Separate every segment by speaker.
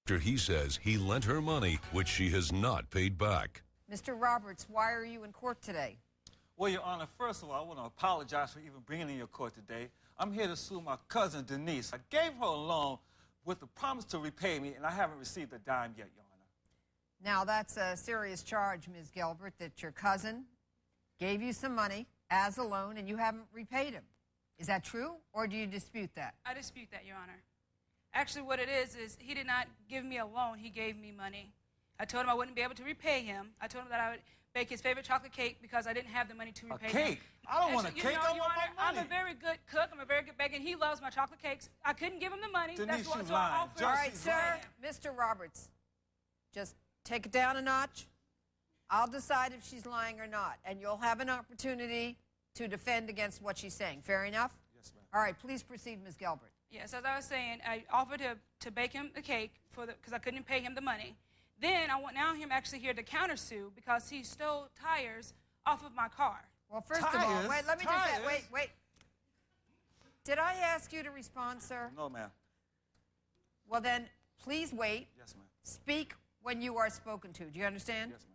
Speaker 1: after he says he lent her money, which she has not paid back.
Speaker 2: Mr. Roberts, why are you in court today?
Speaker 3: Well, Your Honor, first of all, I want to apologize for even bringing in your court today. I'm here to sue my cousin, Denise. I gave her a loan with the promise to repay me, and I haven't received a dime yet, Your Honor.
Speaker 2: Now, that's a serious charge, Ms. Gilbert, that your cousin gave you some money as a loan and you haven't repaid him. Is that true, or do you dispute that?
Speaker 4: I dispute that, Your Honor. Actually, what it is he did not give me a loan. He gave me money. I told him I wouldn't be able to repay him. I told him that I would bake his favorite chocolate cake because I didn't have the money to repay him.
Speaker 3: A cake? I don't want a cake. I want my money.
Speaker 4: I'm a very good cook. I'm a very good baker, and he loves my chocolate cakes. I couldn't give him the money.
Speaker 3: Denise,
Speaker 4: That's what
Speaker 3: she's lying.
Speaker 4: I offered.
Speaker 2: All right, sir, Mr. Roberts, just take it down a notch. I'll decide if she's lying or not, and you'll have an opportunity to defend against what she's saying. Fair enough?
Speaker 3: Yes, ma'am.
Speaker 2: All right, please proceed, Ms. Gilbert.
Speaker 4: Yes, as I was saying, I offered to bake him the cake because I couldn't pay him the money. Then I want now him actually here to countersue because he stole tires off of my car.
Speaker 2: Well, first of all, wait, let me just say, wait. Did I ask you to respond, sir?
Speaker 3: No, ma'am.
Speaker 2: Well, then, please wait.
Speaker 3: Yes, ma'am.
Speaker 2: Speak when you are spoken to. Do you understand?
Speaker 3: Yes,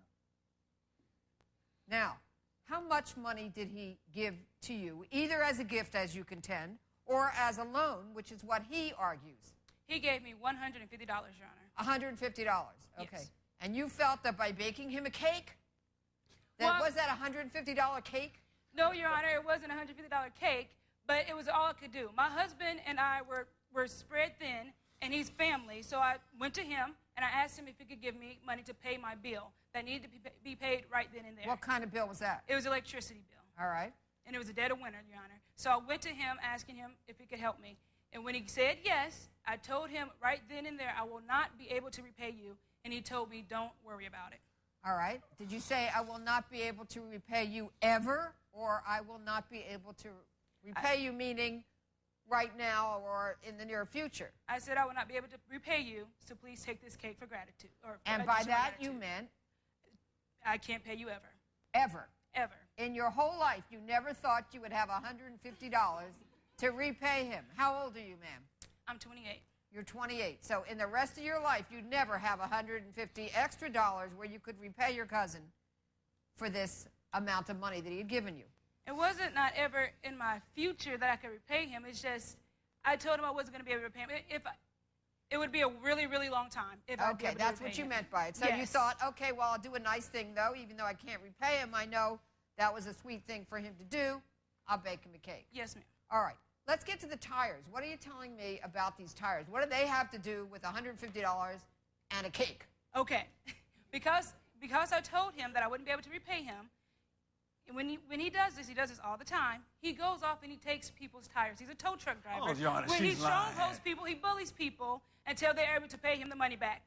Speaker 3: ma'am.
Speaker 2: Now, how much money did he give to you, either as a gift, as you contend, or as a loan, which is what he argues?
Speaker 4: He gave me $150, Your Honor.
Speaker 2: $150. Okay.
Speaker 4: Yes.
Speaker 2: And you felt that by baking him a cake, was that a $150 cake?
Speaker 4: No, Your Honor, it wasn't a $150 cake, but it was all I could do. My husband and I were spread thin, and he's family, so I went to him, and I asked him if he could give me money to pay my bill that needed to be paid right then and there.
Speaker 2: What kind of bill was that?
Speaker 4: It was an electricity bill.
Speaker 2: All right.
Speaker 4: And it was a dead of winter, Your Honor. So I went to him asking him if he could help me. And when he said yes, I told him right then and there, I will not be able to repay you. And he told me, don't worry about it.
Speaker 2: All right. Did you say, I will not be able to repay you ever, or I will not be able to repay you, meaning right now or in the near future?
Speaker 4: I said I will not be able to repay you, so please take this cake for gratitude.
Speaker 2: And by that you meant?
Speaker 4: I can't pay you ever.
Speaker 2: Ever?
Speaker 4: Ever.
Speaker 2: In your whole life, you never thought you would have $150 to repay him. How old are you, ma'am?
Speaker 4: I'm 28.
Speaker 2: You're 28. So in the rest of your life, you'd never have $150 extra where you could repay your cousin for this amount of money that he had given you.
Speaker 4: It wasn't not ever in my future that I could repay him. It's just I told him I wasn't going to be able to repay him. It would be a really, really long time.
Speaker 2: Okay, that's what you meant by it. So you thought, okay, well, I'll do a nice thing, though. Even though I can't repay him, I know that was a sweet thing for him to do. I'll bake him a cake.
Speaker 4: Yes, ma'am.
Speaker 2: All right. Let's get to the tires. What are you telling me about these tires? What do they have to do with $150 and a cake?
Speaker 4: Okay. because I told him that I wouldn't be able to repay him, when he does this all the time. He goes off and he takes people's tires. He's a tow truck driver.
Speaker 3: Oh, Your Honor,
Speaker 4: when he
Speaker 3: she's lying.
Speaker 4: strongholds people, he bullies people until they're able to pay him the money back.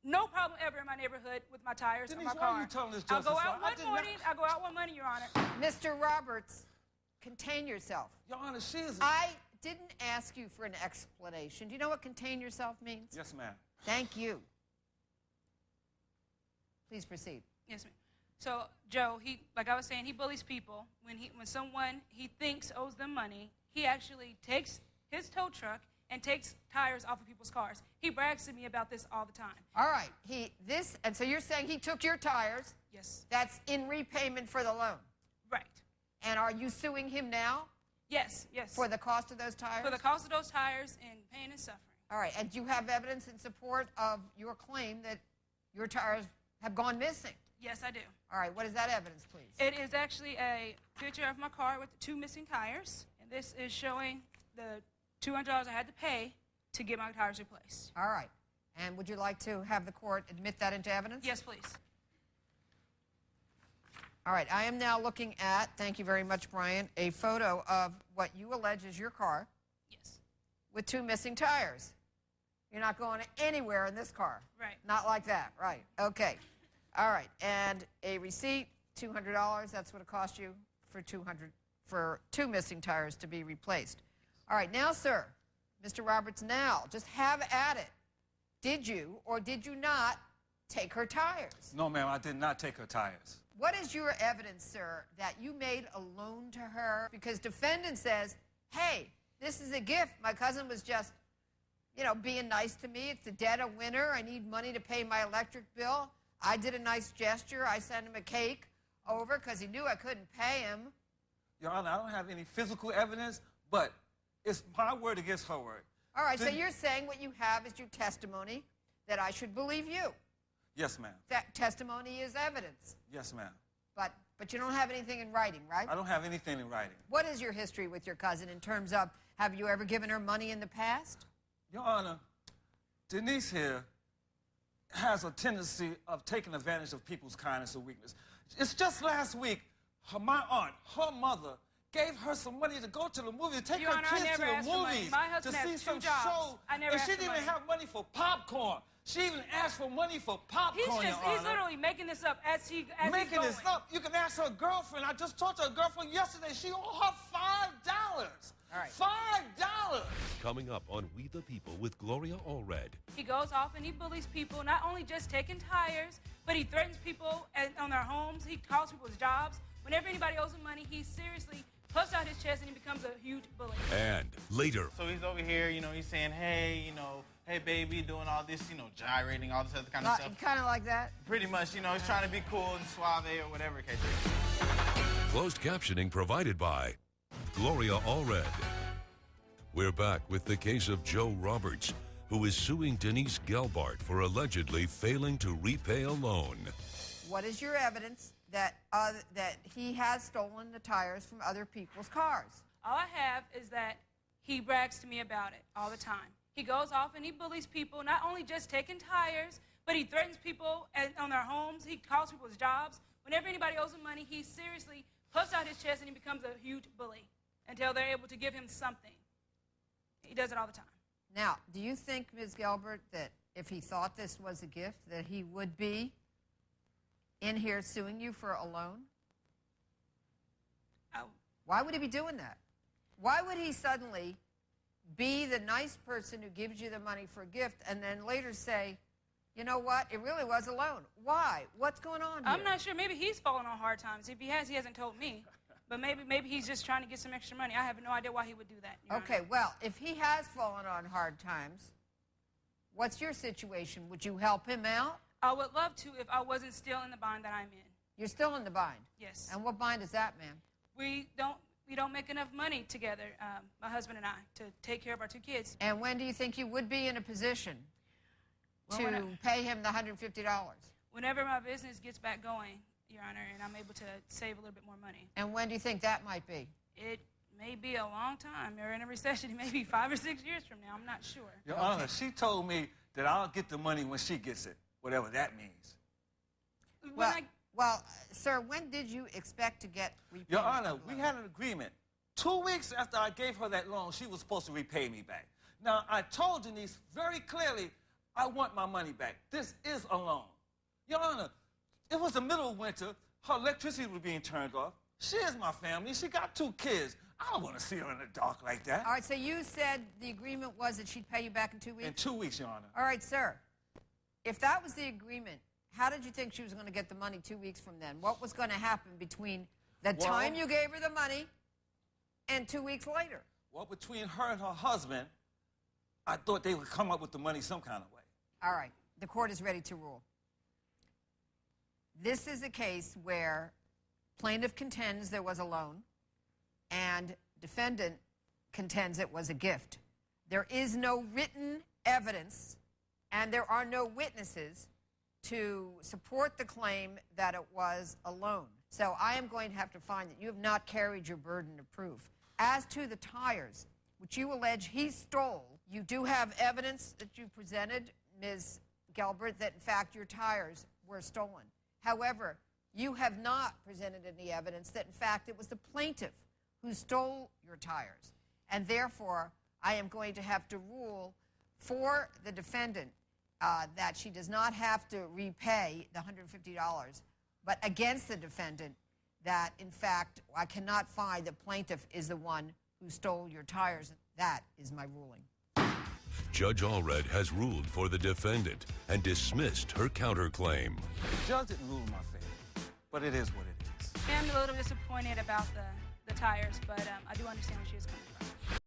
Speaker 4: No problem ever in my neighborhood with my tires or
Speaker 3: Denise,
Speaker 4: my
Speaker 3: why
Speaker 4: car.
Speaker 3: are you telling this
Speaker 4: I'll
Speaker 3: justice?
Speaker 4: go out one morning, Your Honor.
Speaker 2: Mr. Roberts, contain yourself.
Speaker 3: Your Honor, she is...
Speaker 2: I didn't ask you for an explanation. Do you know what contain yourself means?
Speaker 3: Yes, ma'am.
Speaker 2: Thank you. Please proceed.
Speaker 4: Yes, ma'am. So, Joe, like I was saying, he bullies people. When someone he thinks owes them money, he actually takes his tow truck and takes tires off of people's cars. He brags to me about this all the time.
Speaker 2: All right. And so you're saying he took your tires?
Speaker 4: Yes.
Speaker 2: That's in repayment for the loan?
Speaker 4: Right.
Speaker 2: And are you suing him now?
Speaker 4: Yes, yes.
Speaker 2: For the cost of those tires?
Speaker 4: For the cost of those tires and pain and suffering.
Speaker 2: All right. And do you have evidence in support of your claim that your tires have gone missing?
Speaker 4: Yes, I do.
Speaker 2: All right. What is that evidence, please?
Speaker 4: It is actually a picture of my car with the 2 missing tires. And this is showing the $200 I had to pay to get my tires replaced.
Speaker 2: All right. And would you like to have the court admit that into evidence?
Speaker 4: Yes, please.
Speaker 2: All right. I am now looking at, thank you very much, Brian, a photo of what you allege is your car.
Speaker 4: Yes.
Speaker 2: With 2 missing tires. You're not going anywhere in this car.
Speaker 4: Right.
Speaker 2: Not like that. Right. Okay. All right. And a receipt, $200. That's what it cost you for 2 missing tires to be replaced. All right. Now, sir, Mr. Roberts, now, just have at it. Did you or did you not take her tires?
Speaker 3: No, ma'am, I did not take her tires.
Speaker 2: What is your evidence, sir, that you made a loan to her? Because defendant says, hey, this is a gift. My cousin was just you know, being nice to me. It's the dead of winter. I need money to pay my electric bill. I did a nice gesture. I sent him a cake over because he knew I couldn't pay him.
Speaker 3: Your Honor, I don't have any physical evidence, but it's my word against her word.
Speaker 2: All right, so you're saying what you have is your testimony, that I should believe you.
Speaker 3: Yes, ma'am.
Speaker 2: That testimony is evidence.
Speaker 3: Yes, ma'am.
Speaker 2: But you don't have anything in writing, right?
Speaker 3: I don't have anything in writing.
Speaker 2: What is your history with your cousin in terms of, have you ever given her money in the past?
Speaker 3: Your Honor, Denise here has a tendency of taking advantage of people's kindness or weakness. It's just last week, my aunt, her mother, gave her some money to go to the movie, to take
Speaker 4: Your
Speaker 3: her
Speaker 4: Honor, I
Speaker 3: kids to
Speaker 4: never
Speaker 3: the
Speaker 4: asked for money.
Speaker 3: movies,
Speaker 4: My
Speaker 3: to
Speaker 4: husband
Speaker 3: see
Speaker 4: has
Speaker 3: some
Speaker 4: 2 jobs.
Speaker 3: shows.
Speaker 4: I never
Speaker 3: And she
Speaker 4: asked
Speaker 3: didn't
Speaker 4: for
Speaker 3: even
Speaker 4: money.
Speaker 3: have money for popcorn. She even asked for money for popcorn, Your Honor.
Speaker 4: He's literally making this up as he's
Speaker 3: Making
Speaker 4: going.
Speaker 3: this up. You can ask her girlfriend. I just talked to her girlfriend yesterday. She owed her $5.
Speaker 2: All right.
Speaker 3: $5.
Speaker 1: Coming up on We the People with Gloria Allred.
Speaker 4: He goes off and he bullies people, not only just taking tires, but he threatens people on their homes. He calls people's jobs. Whenever anybody owes him money, he seriously puffs out his chest and he becomes a huge bully.
Speaker 1: And later,
Speaker 5: So he's over here, you know, he's saying, hey, you know, hey, baby, doing all this, you know, gyrating, all this other kind of stuff.
Speaker 2: Kind of like that?
Speaker 5: Pretty much, you know, he's trying to be cool and suave or whatever the case is.
Speaker 1: closed captioning provided by Gloria Allred. We're back with the case of Joe Roberts, who is suing Denise Gelbart for allegedly failing to repay a loan.
Speaker 2: What is your evidence that he has stolen the tires from other people's cars?
Speaker 4: All I have is that he brags to me about it all the time. He goes off and he bullies people, not only just taking tires, but he threatens people on their homes. He calls people's jobs. Whenever anybody owes him money, he seriously puffs out his chest and he becomes a huge bully until they're able to give him something. He does it all the time.
Speaker 2: Now, do you think, Ms. Gelbart, that if he thought this was a gift, that he would be in here suing you for a loan?
Speaker 4: Oh,
Speaker 2: Why would he be doing that? Why would he suddenly be the nice person who gives you the money for a gift and then later say, you know what, it really was a loan? Why? What's going on here?
Speaker 4: I'm not sure. Maybe he's fallen on hard times. If he has, he hasn't told me. But maybe he's just trying to get some extra money. I have no idea why he would do that. Your
Speaker 2: Okay,
Speaker 4: Honor.
Speaker 2: well, if he has fallen on hard times, what's your situation? Would you help him out?
Speaker 4: I would love to if I wasn't still in the bind that I'm in.
Speaker 2: You're still in the bind.
Speaker 4: Yes.
Speaker 2: And what bind is that, ma'am?
Speaker 4: We don't make enough money together, my husband and I, to take care of our 2 kids.
Speaker 2: And when do you think you would be in a position
Speaker 4: Well,
Speaker 2: to pay him the $150?
Speaker 4: Whenever my business gets back going, Your Honor, and I'm able to save a little bit more money.
Speaker 2: And when do you think that might be?
Speaker 4: It may be a long time. We're in a recession. It may be 5 or 6 years from now. I'm not sure.
Speaker 3: Your Honor, she told me that I'll get the money when she gets it, whatever that means.
Speaker 2: Well, sir, when did you expect to get repayment?
Speaker 3: Your Honor,
Speaker 2: of the
Speaker 3: we
Speaker 2: loan?
Speaker 3: had an agreement. 2 weeks after I gave her that loan, she was supposed to repay me back. Now, I told Denise very clearly, I want my money back. This is a loan. Your Honor, it was the middle of winter. Her electricity was being turned off. She is my family. She got 2 kids. I don't want to see her in the dark like that.
Speaker 2: All right, so you said the agreement was that she'd pay you back in 2 weeks?
Speaker 3: In 2 weeks, Your Honor.
Speaker 2: All right, sir. If that was the agreement, how did you think she was going to get the money 2 weeks from then? What was going to happen between the time you gave her the money and 2 weeks later?
Speaker 3: Well, between her and her husband, I thought they would come up with the money some kind of way.
Speaker 2: All right, the court is ready to rule. This is a case where plaintiff contends there was a loan and defendant contends it was a gift. There is no written evidence and there are no witnesses to support the claim that it was a loan. So I am going to have to find that you have not carried your burden of proof. As to the tires, which you allege he stole, you do have evidence that you presented, Ms. Gelbart, that in fact your tires were stolen. However, you have not presented any evidence that in fact it was the plaintiff who stole your tires. And therefore, I am going to have to rule for the defendant that she does not have to repay the $150, but against the defendant that, in fact, I cannot find the plaintiff is the one who stole your tires. That is my ruling.
Speaker 1: Judge Allred has ruled for the defendant and dismissed her counterclaim.
Speaker 3: The judge didn't rule in my favor, but it is what it is.
Speaker 4: I'm a little disappointed about the tires, but I do understand where she is coming from.